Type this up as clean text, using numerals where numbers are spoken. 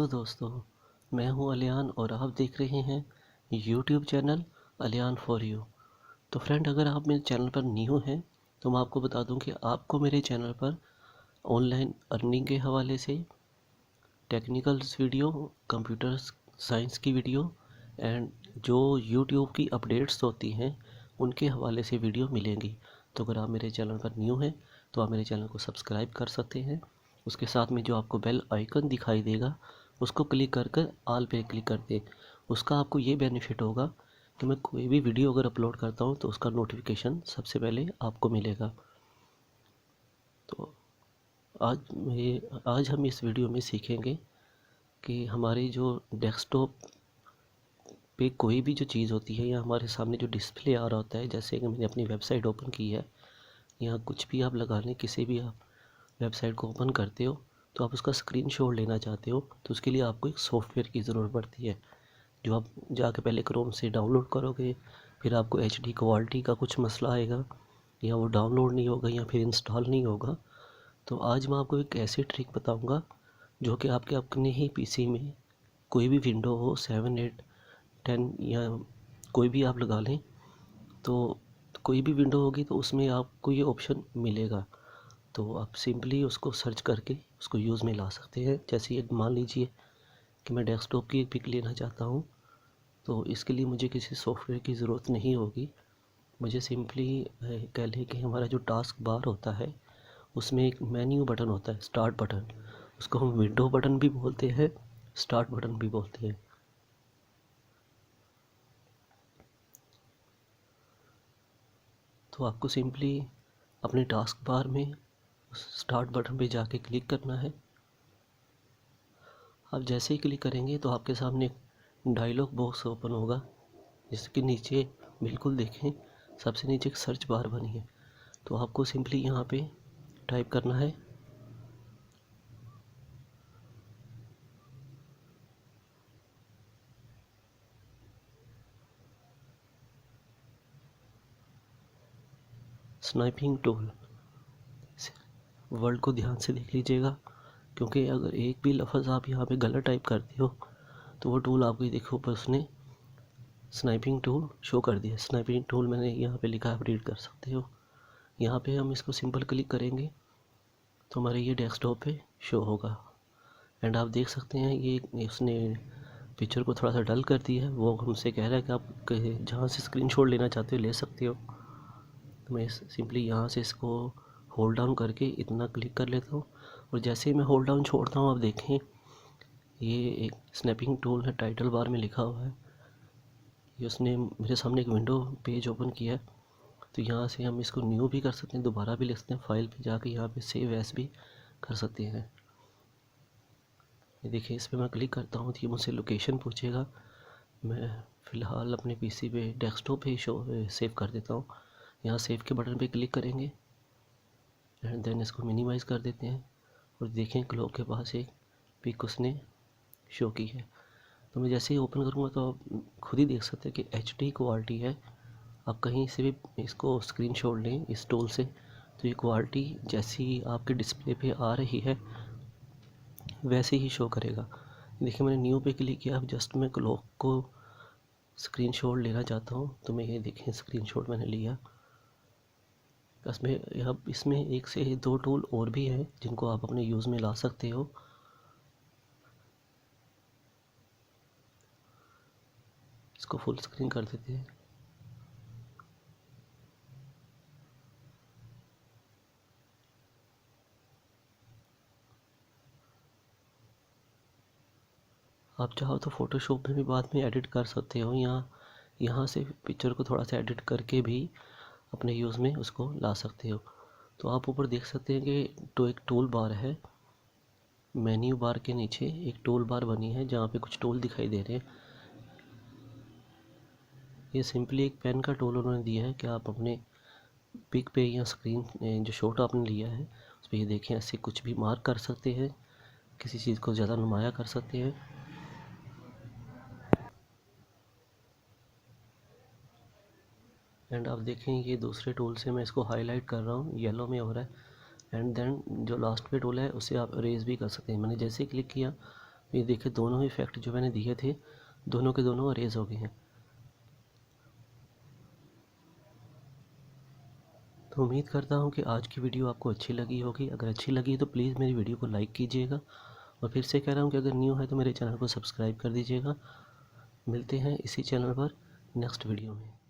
Hello दोस्तों, मैं हूं अलियान और आप देख रहे हैं यूट्यूब चैनल अलियान फॉर यू। तो फ्रेंड, अगर आप मेरे चैनल पर न्यू हैं तो मैं आपको बता दूं कि आपको मेरे चैनल पर ऑनलाइन अर्निंग के हवाले से टेक्निकल्स वीडियो, कंप्यूटर साइंस की वीडियो एंड जो यूट्यूब की अपडेट्स होती हैं उनके हवाले से वीडियो मिलेंगी। तो अगर आप मेरे चैनल पर न्यू हैं तो आप मेरे चैनल को सब्सक्राइब कर सकते हैं। उसके साथ में जो आपको बेल आइकन दिखाई देगा उसको क्लिक कर कर ऑल पे क्लिक कर दें। उसका आपको ये बेनिफिट होगा कि मैं कोई भी वीडियो अगर अपलोड करता हूँ तो उसका नोटिफिकेशन सबसे पहले आपको मिलेगा। तो आज हम इस वीडियो में सीखेंगे कि हमारी जो डेस्कटॉप पे कोई भी जो चीज़ होती है या हमारे सामने जो डिस्प्ले आ रहा होता है, जैसे कि मैंने अपनी वेबसाइट ओपन की है, यहाँ कुछ भी आप लगा लें, किसी भी आप वेबसाइट को ओपन करते हो तो आप उसका स्क्रीनशॉट लेना चाहते हो तो उसके लिए आपको एक सॉफ्टवेयर की ज़रूरत पड़ती है जो आप जाके पहले क्रोम से डाउनलोड करोगे। फिर आपको एचडी क्वालिटी का कुछ मसला आएगा, या वो डाउनलोड नहीं होगा या फिर इंस्टॉल नहीं होगा। तो आज मैं आपको एक ऐसी ट्रिक बताऊंगा जो कि आपके अपने ही पीसी में कोई भी विंडो हो, 7, 8, 10 या कोई भी आप लगा लें, तो कोई भी विंडो होगी तो उसमें आपको ये ऑप्शन मिलेगा। तो आप सिंपली उसको सर्च करके उसको यूज़ में ला सकते हैं। जैसे ये मान लीजिए कि मैं डेस्कटॉप की एक पिक लेना चाहता हूँ, तो इसके लिए मुझे किसी सॉफ्टवेयर की ज़रूरत नहीं होगी। मुझे सिंपली कह लें कि हमारा जो टास्क बार होता है उसमें एक मेन्यू बटन होता है, स्टार्ट बटन। उसको हम विंडो बटन भी बोलते हैं, स्टार्ट बटन भी बोलते हैं। तो आपको सिंपली अपने टास्क बार में स्टार्ट बटन पे जाके क्लिक करना है। आप जैसे ही क्लिक करेंगे तो आपके सामने एक डायलॉग बॉक्स ओपन होगा, जिसके नीचे बिल्कुल देखें सबसे नीचे एक सर्च बार बनी है। तो आपको सिंपली यहाँ पे टाइप करना है स्नाइपिंग टूल। वर्ड को ध्यान से देख लीजिएगा, क्योंकि अगर एक भी लफ्ज़ आप यहाँ पे गलत टाइप करते हो तो वो टूल आपको देखो पर उसने स्नाइपिंग टूल शो कर दिया। स्नाइपिंग टूल मैंने यहाँ पे लिखा है, आप रीड कर सकते हो। यहाँ पे हम इसको सिंपल क्लिक करेंगे तो हमारे ये डेस्कटॉप पे शो होगा। एंड आप देख सकते हैं ये उसने पिक्चर को थोड़ा सा डल कर दिया है। वो हमसे कह रहा है कि आप जहाँ से स्क्रीनशॉट लेना चाहते हो ले सकते हो। तो मैं सिंपली यहाँ से इसको होल्ड डाउन करके इतना क्लिक कर लेता हूँ, और जैसे ही मैं होल्ड डाउन छोड़ता हूँ आप देखें ये एक स्नैपिंग टूल है, टाइटल बार में लिखा हुआ है। ये उसने मेरे सामने एक विंडो पेज ओपन किया है। तो यहाँ से हम इसको न्यू भी कर सकते हैं, दोबारा भी लिख सकते हैं, फाइल पे जाके यहाँ पे सेव एस भी कर सकते हैं। ये देखिए, इस पर मैं क्लिक करता हूँ तो ये मुझसे लोकेशन पूछेगा। मैं फ़िलहाल अपने पीसी पे डेस्कटॉप पे शो सेव कर देता हूँ। यहाँ सेव के बटन पे क्लिक करेंगे एंड देन इसको मिनिमाइज़ कर देते हैं, और देखें क्लॉक के पास एक पिक उसने शो की है। तो मैं जैसे ही ओपन करूँगा तो आप खुद ही देख सकते हैं कि एचडी क्वालिटी है। आप कहीं से भी इसको स्क्रीनशॉट लें इस टूल से तो ये क्वालिटी जैसी आपके डिस्प्ले पे आ रही है वैसे ही शो करेगा। देखिए, मैंने न्यू पे क्लिक किया। अब जस्ट मैं क्लॉक को स्क्रीनशॉट लेना चाहता हूँ तो मैं ये देखें स्क्रीनशॉट मैंने लिया। इसमें अब इसमें एक से दो टूल और भी हैं जिनको आप अपने यूज़ में ला सकते हो। इसको फुल स्क्रीन कर देते हैं। आप चाहो तो फ़ोटोशॉप में भी बाद में एडिट कर सकते हो। यहाँ से पिक्चर को थोड़ा सा एडिट करके भी अपने यूज़ में उसको ला सकते हो। तो आप ऊपर देख सकते हैं कि तो एक टूल बार है, मेन्यू बार के नीचे एक टूल बार बनी है जहाँ पे कुछ टूल दिखाई दे रहे हैं। ये सिंपली एक पेन का टूल उन्होंने दिया है कि आप अपने पिक पे या स्क्रीन जो शॉट आपने लिया है उस पर ये देखें ऐसे कुछ भी मार्क कर सकते हैं, किसी चीज़ को ज़्यादा नुमाया कर सकते हैं। एंड आप देखें ये दूसरे टूल से मैं इसको हाईलाइट कर रहा हूँ, येलो में हो रहा है। एंड देन जो लास्ट पे टूल है उसे आप इरेज भी कर सकते हैं। मैंने जैसे क्लिक किया ये देखिए दोनों इफ़ेक्ट जो मैंने दिए थे दोनों के दोनों अरेज हो गए हैं। तो उम्मीद करता हूँ कि आज की वीडियो आपको अच्छी लगी होगी। अगर अच्छी लगी तो प्लीज़ मेरी वीडियो को लाइक कीजिएगा, और फिर से कह रहा हूँ कि अगर न्यू है तो मेरे चैनल को सब्सक्राइब कर दीजिएगा। मिलते हैं इसी चैनल पर नेक्स्ट वीडियो में।